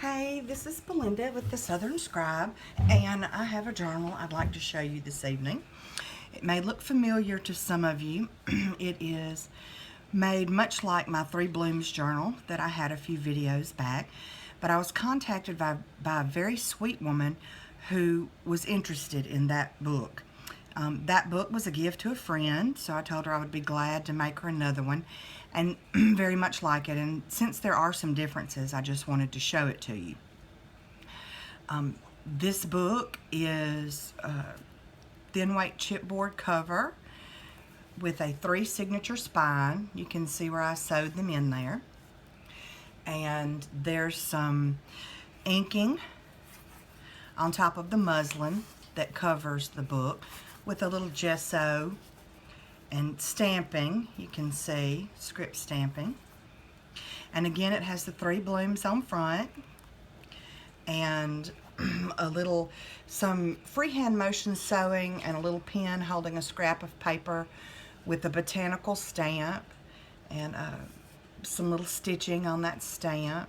Hey, this is Belinda with the Southern Scribe, and I have a journal I'd like to show you this evening. It may look familiar to some of you. It is made much like my Three Blooms journal that I had a few videos back, but I was contacted by a very sweet woman who was interested in that book. That book was a gift to a friend, so I told her I would be glad to make her another one, and very much like it. And since there are some differences, I just wanted to show it to you. This book is a thin weight chipboard cover with a 3 signature spine. You can see where I sewed them in there. And there's some inking on top of the muslin that covers the book with a little gesso and stamping. You can see script stamping. And again, it has the 3 blooms on front and some freehand motion sewing and a little pen holding a scrap of paper with a botanical stamp and some little stitching on that stamp.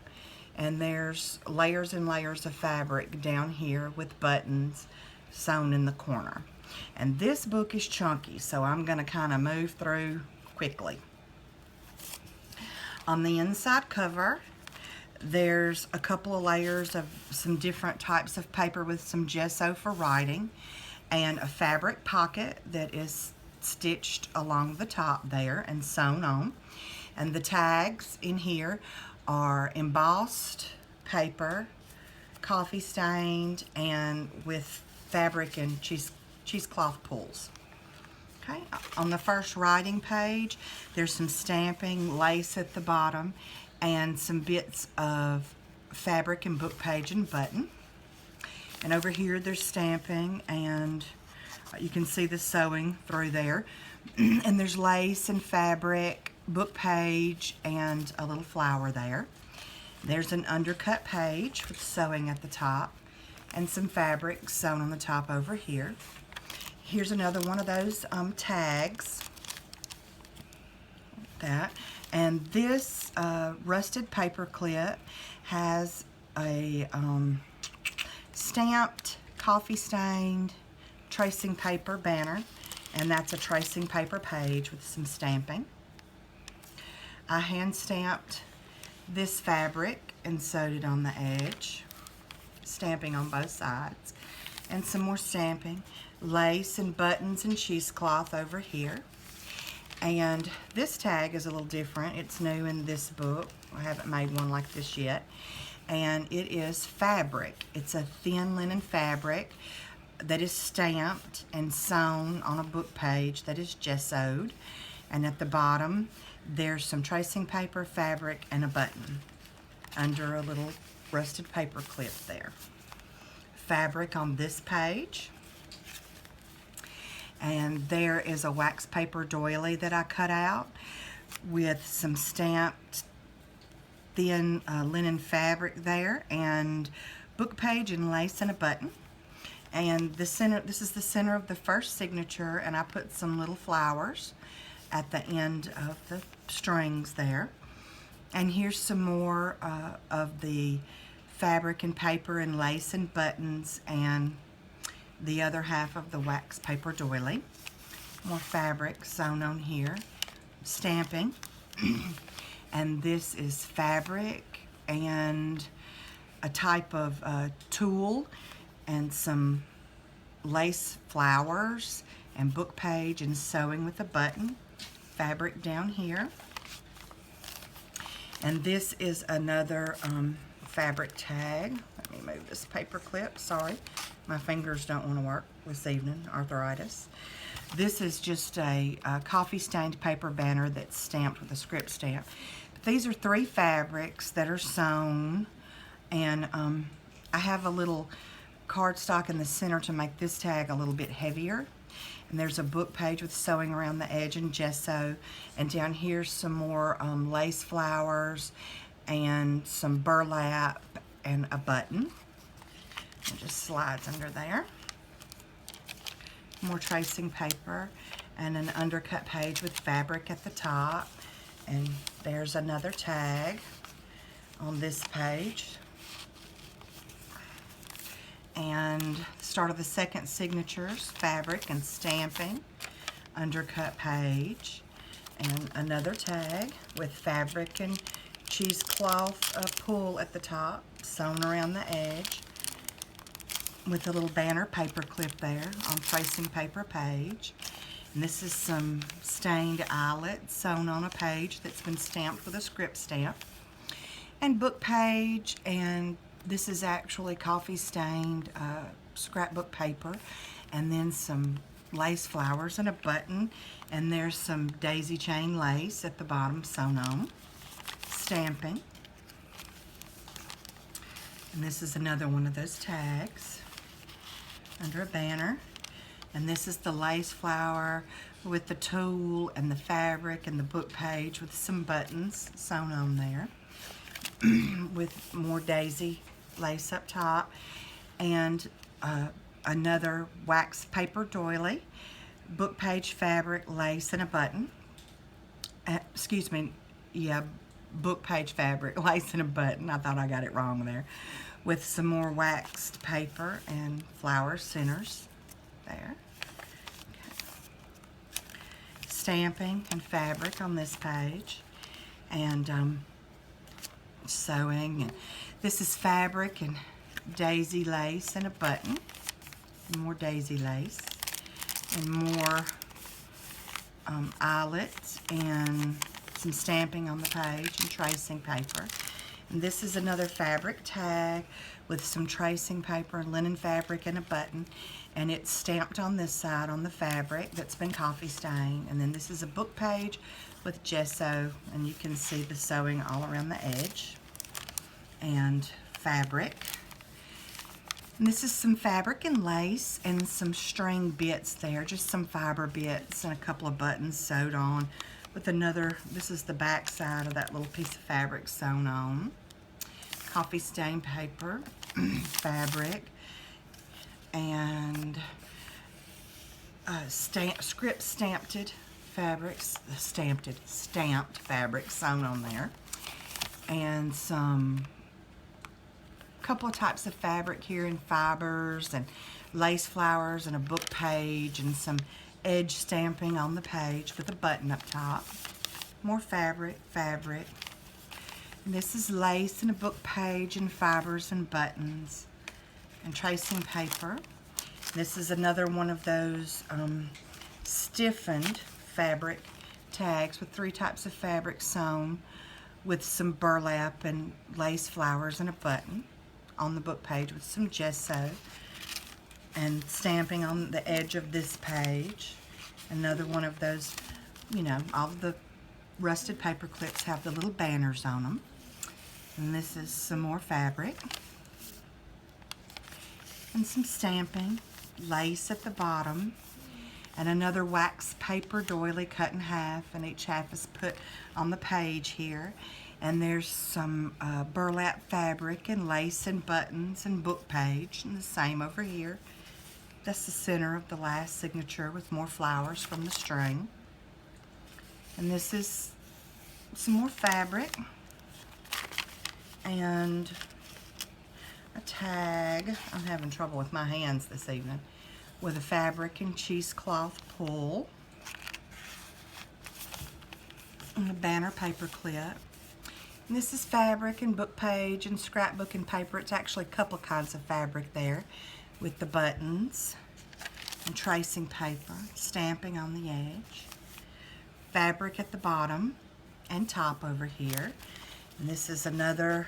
And there's layers and layers of fabric down here with buttons sewn in the corner. And this book is chunky, so I'm going to kind of move through quickly. On the inside cover, there's a couple of layers of some different types of paper with some gesso for writing, and a fabric pocket that is stitched along the top there and sewn on. And the tags in here are embossed paper, coffee stained, and with fabric and cheesecloth pulls. Okay, on the first writing page, there's some stamping, lace at the bottom, and some bits of fabric and book page and button. And over here, there's stamping, and you can see the sewing through there. And there's lace and fabric, book page, and a little flower there. There's an undercut page with sewing at the top and some fabric sewn on the top over here. Here's another one of those tags. That. And this rusted paper clip has a stamped, coffee stained tracing paper banner, and that's a tracing paper page with some stamping. I hand stamped this fabric and sewed it on the edge, stamping on both sides, and some more stamping, lace and buttons and cheesecloth over here. And this tag is a little different. It's new in this book. I haven't made one like this yet. And it is fabric. It's a thin linen fabric that is stamped and sewn on a book page that is gessoed. And at the bottom, there's some tracing paper, fabric, and a button under a little rusted paper clip there. Fabric on this page. And there is a wax paper doily that I cut out with some stamped thin linen fabric there, and book page and lace and a button. And this is the center of the first signature, and I put some little flowers at the end of the strings there. And here's some more of the fabric and paper and lace and buttons and the other half of the wax paper doily. More fabric sewn on here. Stamping. And this is fabric and a type of tulle and some lace flowers and book page and sewing with a button. Fabric down here. And this is another fabric tag. Let me move this paper clip. Sorry, my fingers don't want to work this evening, arthritis. This is just a coffee stained paper banner that's stamped with a script stamp. But these are 3 fabrics that are sewn, and I have a little cardstock in the center to make this tag a little bit heavier. And there's a book page with sewing around the edge and gesso, and down here some more lace flowers and some burlap and a button. It just slides under there. More tracing paper and an undercut page with fabric at the top. And there's another tag on this page. And start of the second signatures, fabric and stamping, undercut page, and another tag with fabric and cheesecloth pull at the top, sewn around the edge, with a little banner paper clip there on tracing paper page. And this is some stained eyelet sewn on a page that's been stamped with a script stamp. And book page, and this is actually coffee stained scrapbook paper, and then some lace flowers and a button, and there's some daisy chain lace at the bottom sewn on. Stamping. And this is another one of those tags under a banner. And this is the lace flower with the tulle and the fabric and the book page with some buttons sewn on there with more daisy lace up top, and another wax paper doily, book page fabric, lace, and a button. Excuse me, yeah, book page fabric, lace, and a button. I thought I got it wrong there. With some more waxed paper and flower centers there. Okay. Stamping and fabric on this page, and sewing. And this is fabric and daisy lace and a button. More daisy lace and more eyelets and some stamping on the page and tracing paper. And this is another fabric tag with some tracing paper and linen fabric and a button, and it's stamped on this side on the fabric that's been coffee stained. And then this is a book page with gesso, and you can see the sewing all around the edge, and fabric. And this is some fabric and lace and some string bits there, just some fiber bits and a couple of buttons sewed on with another. This is the back side of that little piece of fabric sewn on. Coffee stained paper, fabric, and script stamped fabrics, stamped fabric sewn on there, and some couple of types of fabric here in fibers and lace flowers and a book page and some edge stamping on the page with a button up top. More fabric. And this is lace and a book page and fibers and buttons and tracing paper. This is another one of those stiffened fabric tags with 3 types of fabric sewn with some burlap and lace flowers and a button on the book page with some gesso and stamping on the edge of this page. Another one of those, you know, all of the rusted paper clips have the little banners on them. And this is some more fabric and some stamping, lace at the bottom, and another wax paper doily cut in half, and each half is put on the page here. And there's some burlap fabric and lace and buttons and book page, and the same over here. That's the center of the last signature with more flowers from the string. And this is some more fabric and a tag. I'm having trouble with my hands this evening. With a fabric and cheesecloth pull. And a banner paper clip. And this is fabric and book page and scrapbook and paper. It's actually a couple of kinds of fabric there with the buttons and tracing paper, stamping on the edge. Fabric at the bottom and top over here. And this is another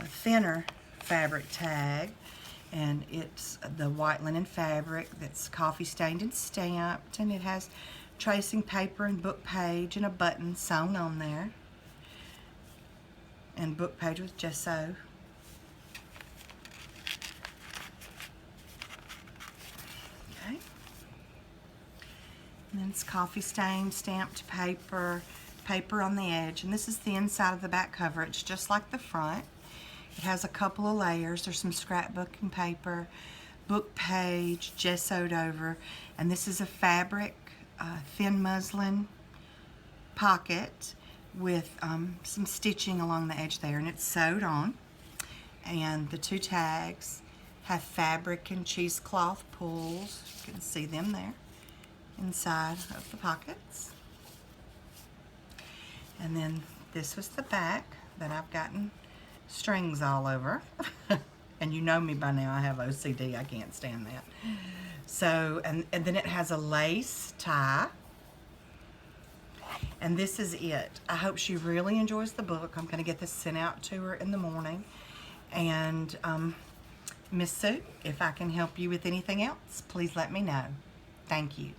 thinner fabric tag, and it's the white linen fabric that's coffee stained and stamped, and it has tracing paper and book page and a button sewn on there, and book page with gesso. Okay. And then it's coffee stained stamped paper, paper on the edge, and this is the inside of the back cover. It's just like the front. It has a couple of layers. There's some scrapbook and paper, book page, gessoed over, and this is a fabric thin muslin pocket with some stitching along the edge there, and it's sewed on. And the 2 tags have fabric and cheesecloth pulls. You can see them there inside of the pockets. And then this was the back that I've gotten strings all over. And you know me by now, I have OCD, I can't stand that. So, and then it has a lace tie. And this is it. I hope she really enjoys the book. I'm going to get this sent out to her in the morning. And Miss Sue, if I can help you with anything else, please let me know. Thank you.